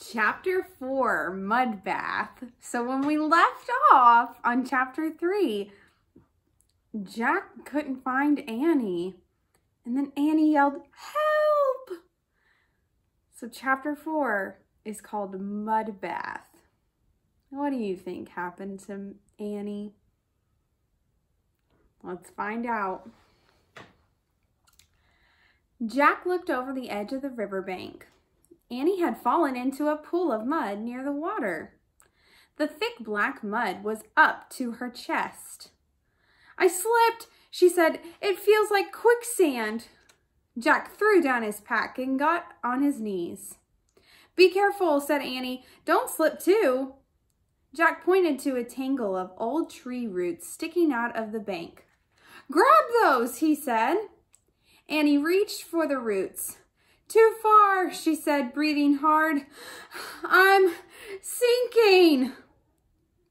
Chapter 4, Mud Bath. So when we left off on Chapter 3, Jack couldn't find Annie. And then Annie yelled, "Help!" So Chapter 4 is called Mud Bath. What do you think happened to Annie? Let's find out. Jack looked over the edge of the riverbank. Annie had fallen into a pool of mud near the water. The thick black mud was up to her chest. "I slipped," she said. "It feels like quicksand." Jack threw down his pack and got on his knees. "Be careful," said Annie. "Don't slip too." Jack pointed to a tangle of old tree roots sticking out of the bank. "Grab those," he said. Annie reached for the roots. "Too far," she said, breathing hard. "I'm sinking."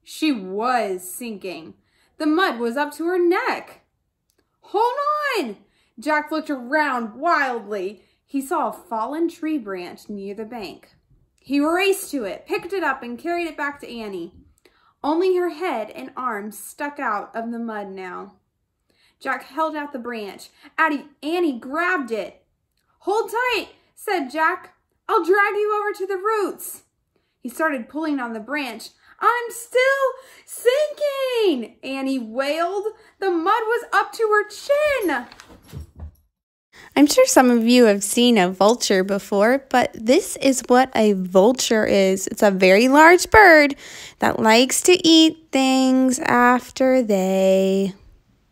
She was sinking. The mud was up to her neck. "Hold on!" Jack looked around wildly. He saw a fallen tree branch near the bank. He raced to it, picked it up, and carried it back to Annie. Only her head and arms stuck out of the mud now. Jack held out the branch. Annie grabbed it. "Hold tight," said Jack. "I'll drag you over to the roots." He started pulling on the branch. "I'm still sinking," Annie wailed. The mud was up to her chin. I'm sure some of you have seen a vulture before, but this is what a vulture is. It's a very large bird that likes to eat things after they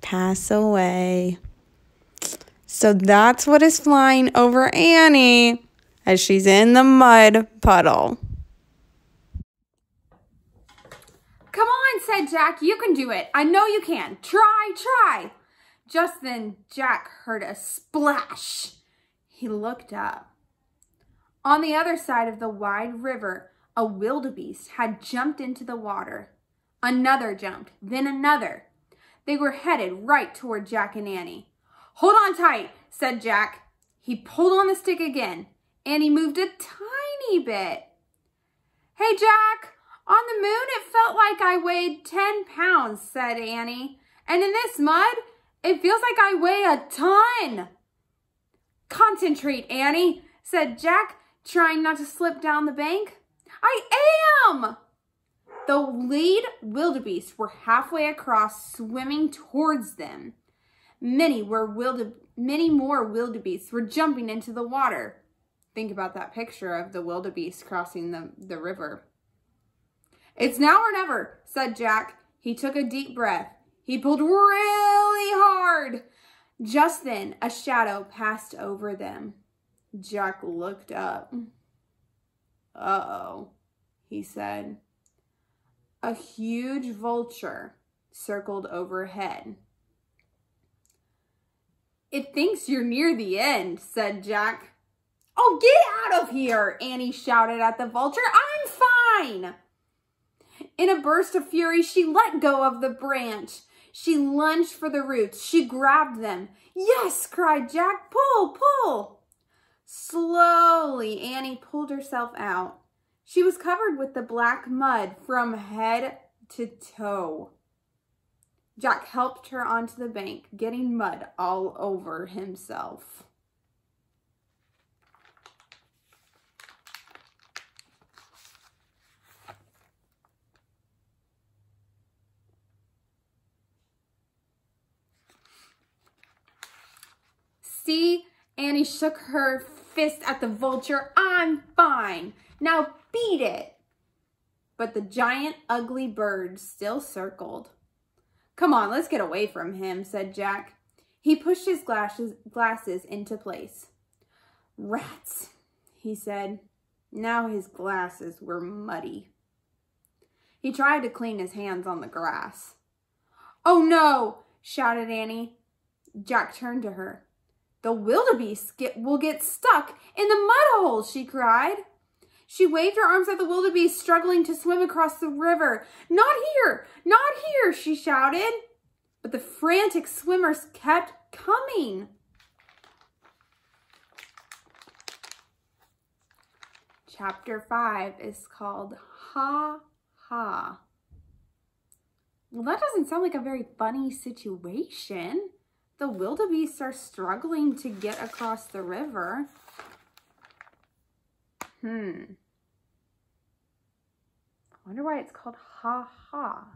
pass away. So that's what is flying over Annie as she's in the mud puddle. "Come on," said Jack. "You can do it. I know you can. Try." Just then, Jack heard a splash. He looked up. On the other side of the wide river, a wildebeest had jumped into the water. Another jumped, then another. They were headed right toward Jack and Annie. "Hold on tight," said Jack. He pulled on the stick again. Annie moved a tiny bit. "Hey, Jack, on the moon it felt like I weighed 10 pounds, said Annie. "And in this mud, it feels like I weigh a ton." "Concentrate, Annie," said Jack, trying not to slip down the bank. "I am!" The lead wildebeest were halfway across, swimming towards them. Many more wildebeests were jumping into the water. Think about that picture of the wildebeest crossing the river. "It's now or never," said Jack. He took a deep breath. He pulled really hard. Just then, a shadow passed over them. Jack looked up. "Uh-oh," he said. A huge vulture circled overhead. "It thinks you're near the end," said Jack. "Oh, get out of here," Annie shouted at the vulture. "I'm fine." In a burst of fury, she let go of the branch. She lunged for the roots. She grabbed them. "Yes," cried Jack. "Pull, pull." Slowly, Annie pulled herself out. She was covered with the black mud from head to toe. Jack helped her onto the bank, getting mud all over himself. "See?" Annie shook her fist at the vulture. "I'm fine. Now beat it." But the giant, ugly bird still circled. "Come on, let's get away from him," said Jack. He pushed his glasses into place. "Rats," he said. Now his glasses were muddy. He tried to clean his hands on the grass. "Oh no," shouted Annie. Jack turned to her. "The wildebeest will get stuck in the mud hole," she cried. She waved her arms at the wildebeest struggling to swim across the river. "Not here! Not here!" she shouted. But the frantic swimmers kept coming. Chapter 5 is called Ha Ha. Well, that doesn't sound like a very funny situation. The wildebeest are struggling to get across the river. I wonder why it's called Ha Ha.